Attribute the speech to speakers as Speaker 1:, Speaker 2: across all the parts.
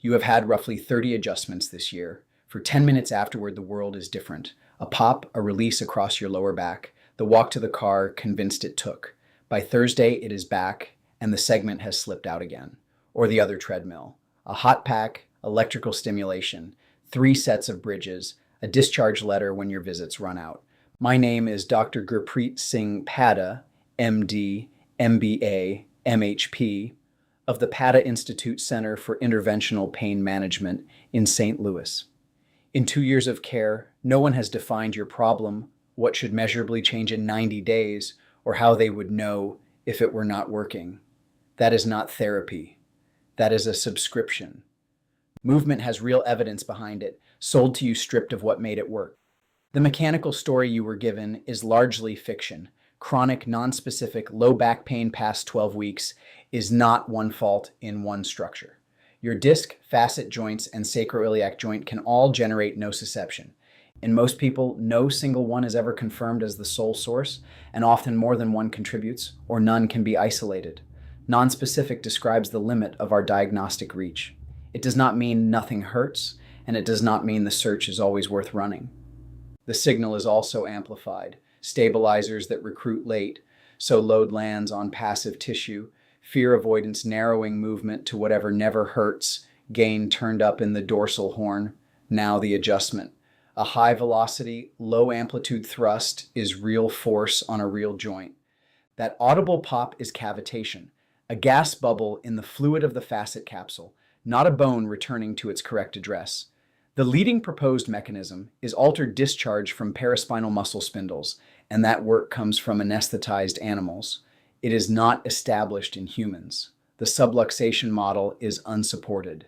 Speaker 1: You have had roughly 30 adjustments this year. For 10 minutes afterward, the world is different. A pop, a release across your lower back. The walk to the car convinced it took. By Thursday, it is back, and the segment has slipped out again. Or the other treadmill. A hot pack, electrical stimulation, 3 sets of bridges, a discharge letter when your visits run out. My name is Dr. Gurpreet Singh Padda, MD, MBA, MHP, of the Padda Institute Center for Interventional Pain Management in St. Louis. In 2 years of care, no one has defined your problem, what should measurably change in 90 days, or how they would know if it were not working. That is not therapy. That is a subscription. Movement has real evidence behind it, sold to you stripped of what made it work. The mechanical story you were given is largely fiction. Chronic, nonspecific, low back pain past 12 weeks is not one fault in one structure. Your disc, facet joints, and sacroiliac joint can all generate nociception. In most people, no single one is ever confirmed as the sole source, and often more than one contributes, or none can be isolated. Nonspecific describes the limit of our diagnostic reach. It does not mean nothing hurts, and it does not mean the search is always worth running. The signal is also amplified. Stabilizers that recruit late, so load lands on passive tissue, fear avoidance narrowing movement to whatever never hurts, gain turned up in the dorsal horn, now the adjustment. A high velocity, low amplitude thrust is real force on a real joint. That audible pop is cavitation, a gas bubble in the fluid of the facet capsule, not a bone returning to its correct address. The leading proposed mechanism is altered discharge from paraspinal muscle spindles, and that work comes from anesthetized animals. It is not established in humans. The subluxation model is unsupported.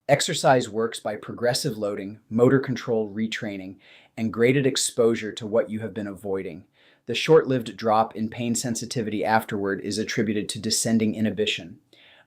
Speaker 1: Exercise works by progressive loading, motor control retraining, and graded exposure to what you have been avoiding. The short-lived drop in pain sensitivity afterward is attributed to descending inhibition,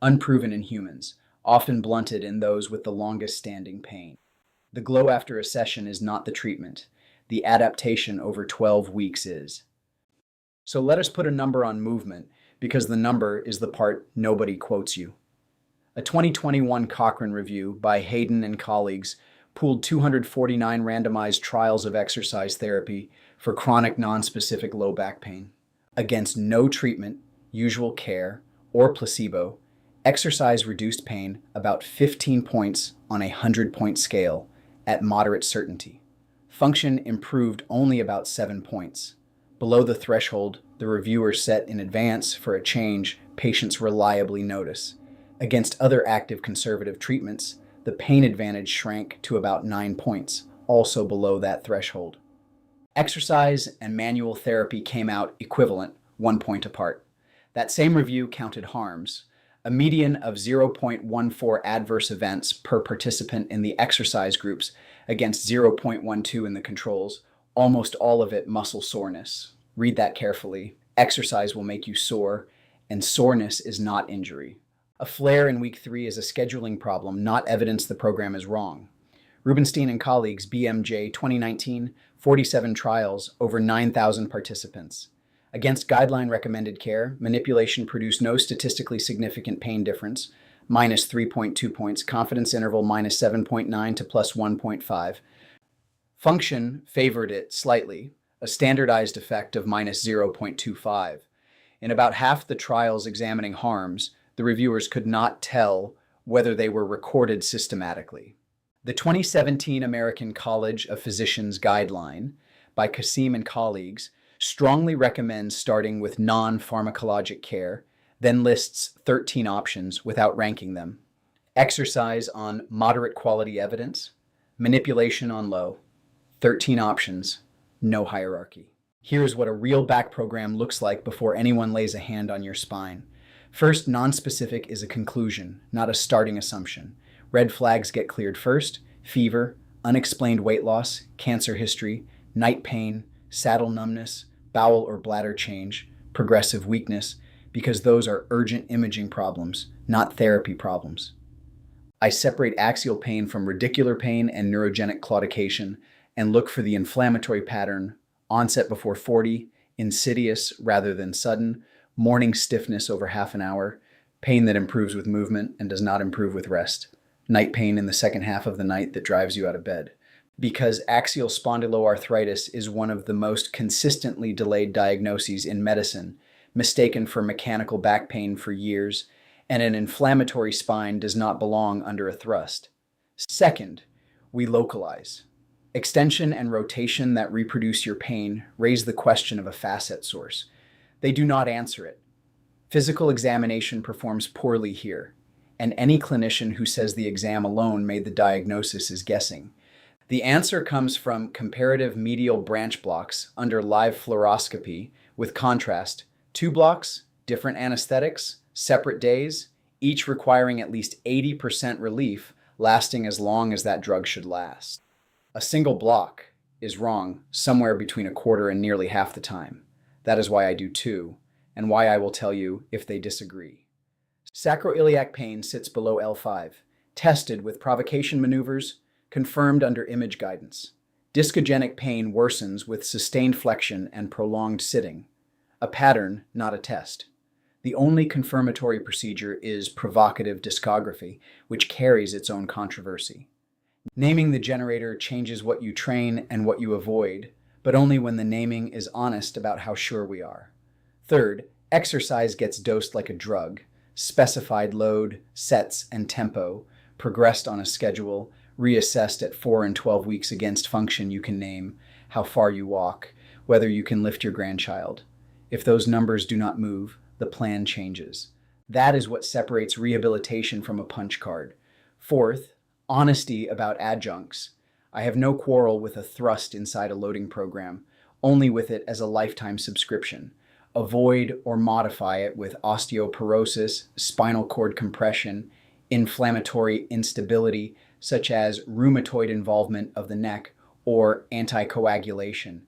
Speaker 1: unproven in humans, often blunted in those with the longest standing pain. The glow after a session is not the treatment. The adaptation over 12 weeks is. So let us put a number on movement, because the number is the part nobody quotes you. A 2021 Cochrane review by Hayden and colleagues pooled 249 randomized trials of exercise therapy for chronic nonspecific low back pain. Against no treatment, usual care, or placebo, exercise reduced pain about 15 points on a 100-point scale at moderate certainty. Function improved only about 7 points. Below the threshold, the reviewers set in advance for a change patients reliably notice. Against other active conservative treatments, the pain advantage shrank to about 9 points, also below that threshold. Exercise and manual therapy came out equivalent, 1 point apart. That same review counted harms, a median of 0.14 adverse events per participant in the exercise groups against 0.12 in the controls, almost all of it muscle soreness. Read that carefully. Exercise will make you sore, and soreness is not injury. A flare in week 3 is a scheduling problem, not evidence the program is wrong. Rubenstein and colleagues, BMJ 2019, 47 trials, over 9,000 participants. Against guideline-recommended care, manipulation produced no statistically significant pain difference, minus 3.2 points, confidence interval minus 7.9 to plus 1.5. Function favored it slightly, a standardized effect of minus 0.25. In about half the trials examining harms, the reviewers could not tell whether they were recorded systematically. The 2017 American College of Physicians guideline by Kasim and colleagues strongly recommends starting with non-pharmacologic care, then lists 13 options without ranking them. Exercise on moderate quality evidence, manipulation on low, 13 options, no hierarchy. Here's what a real back program looks like before anyone lays a hand on your spine. First, nonspecific is a conclusion, not a starting assumption. Red flags get cleared first: fever, unexplained weight loss, cancer history, night pain, saddle numbness, bowel or bladder change, progressive weakness, because those are urgent imaging problems, not therapy problems. I separate axial pain from radicular pain and neurogenic claudication and look for the inflammatory pattern, onset before 40, insidious rather than sudden, morning stiffness over half an hour, pain that improves with movement and does not improve with rest. night pain in the second half of the night that drives you out of bed. Because axial spondyloarthritis is one of the most consistently delayed diagnoses in medicine, mistaken for mechanical back pain for years, and an inflammatory spine does not belong under a thrust. Second, we localize. Extension and rotation that reproduce your pain raise the question of a facet source. They do not answer it. Physical examination performs poorly here, and any clinician who says the exam alone made the diagnosis is guessing. The answer comes from comparative medial branch blocks under live fluoroscopy with contrast, 2 blocks, different anesthetics, separate days, each requiring at least 80% relief, lasting as long as that drug should last. A single block is wrong somewhere between a quarter and nearly half the time. That is why I do 2, and why I will tell you if they disagree. Sacroiliac pain sits below L5, tested with provocation maneuvers, confirmed under image guidance. Discogenic pain worsens with sustained flexion and prolonged sitting. A pattern, not a test. The only confirmatory procedure is provocative discography, which carries its own controversy. Naming the generator changes what you train and what you avoid, but only when the naming is honest about how sure we are. Third, exercise gets dosed like a drug, specified load, sets, and tempo, progressed on a schedule, reassessed at 4 and 12 weeks against function you can name, how far you walk, whether you can lift your grandchild. If those numbers do not move, the plan changes. That is what separates rehabilitation from a punch card. Fourth, honesty about adjuncts. I have no quarrel with a thrust inside a loading program, only with it as a lifetime subscription. Avoid or modify it with osteoporosis, spinal cord compression, inflammatory instability, such as rheumatoid involvement of the neck, or anticoagulation.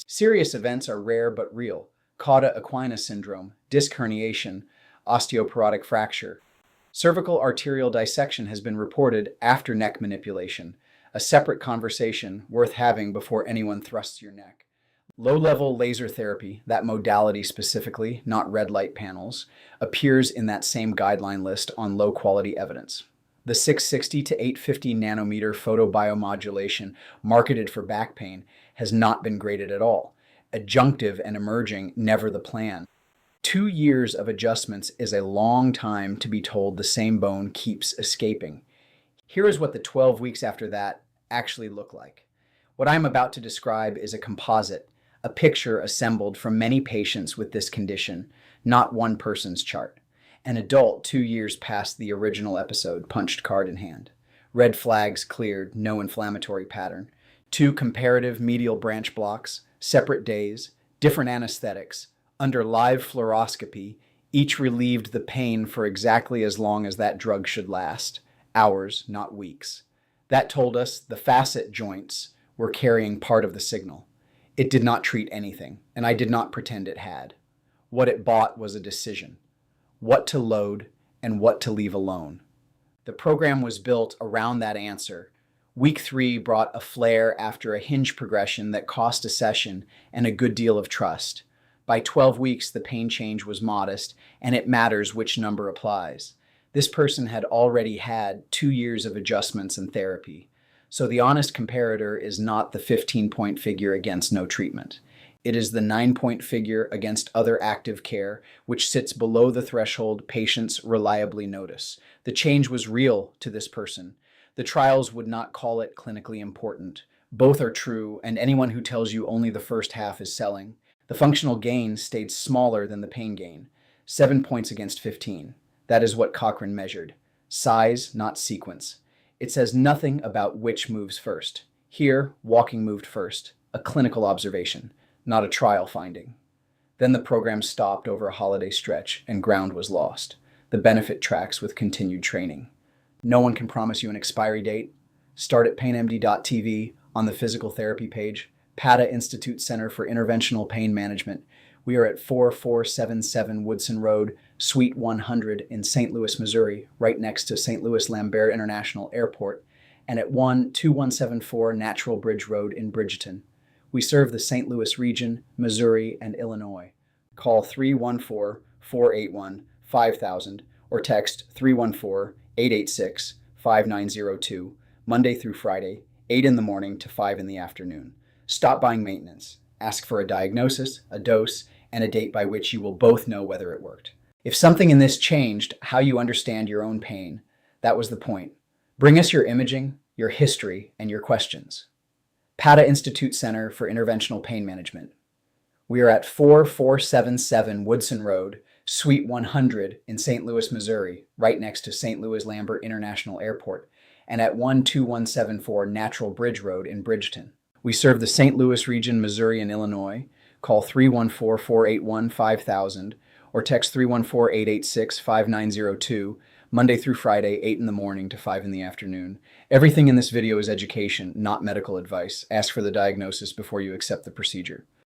Speaker 1: Serious events are rare but real. Cauda equina syndrome, disc herniation, osteoporotic fracture. Cervical arterial dissection has been reported after neck manipulation, a separate conversation worth having before anyone thrusts your neck. Low-level laser therapy, that modality specifically, not red light panels, appears in that same guideline list on low-quality evidence. The 660 to 850 nanometer photobiomodulation marketed for back pain has not been graded at all. Adjunctive and emerging, never the plan. 2 years of adjustments is a long time to be told the same bone keeps escaping. Here is what the 12 weeks after that actually look like. What I'm about to describe is a composite, a picture assembled from many patients with this condition, not one person's chart. An adult 2 years past the original episode, punched card in hand. Red flags cleared, no inflammatory pattern. 2 comparative medial branch blocks, separate days, different anesthetics, under live fluoroscopy, each relieved the pain for exactly as long as that drug should last. Hours, not weeks. That told us the facet joints were carrying part of the signal. It did not treat anything, and I did not pretend it had. What it bought was a decision. What to load and what to leave alone. The program was built around that answer. Week 3 brought a flare after a hinge progression that cost a session and a good deal of trust. By 12 weeks, the pain change was modest, and it matters which number applies. This person had already had 2 years of adjustments and therapy. So the honest comparator is not the 15-point figure against no treatment. It is the 9-point figure against other active care, which sits below the threshold patients reliably notice. The change was real to this person. The trials would not call it clinically important. Both are true, and anyone who tells you only the first half is selling. The functional gain stayed smaller than the pain gain. 7 points against 15. That is what Cochrane measured. Size, not sequence. It says nothing about which moves first. Here, walking moved first. A clinical observation, not a trial finding. Then the program stopped over a holiday stretch and ground was lost. The benefit tracks with continued training. No one can promise you an expiry date. Start at painmd.tv on the physical therapy page. Padda Institute Center for Interventional Pain Management. We are at 4477 Woodson Road, Suite 100 in St. Louis, Missouri, right next to St. Louis Lambert International Airport, and at 12174 Natural Bridge Road in Bridgeton. We serve the St. Louis region, Missouri, and Illinois. Call 314-481-5000 or text 314-886-5000. 5902, Monday through Friday, 8 in the morning to 5 in the afternoon. Stop buying maintenance. Ask for a diagnosis, a dose, and a date by which you will both know whether it worked. If something in this changed how you understand your own pain, that was the point. Bring us your imaging, your history, and your questions. Padda Institute Center for Interventional Pain Management. We are at 4477 Woodson Road, Suite 100 in St. Louis, Missouri, right next to St. Louis Lambert International Airport, and at 12174 Natural Bridge Road in Bridgeton. We serve the St. Louis region, Missouri, and Illinois. Call 314-481-5000 or text 314-886-5902, Monday through Friday, 8 in the morning to 5 in the afternoon. Everything in this video is education, not medical advice. Ask for the diagnosis before you accept the procedure.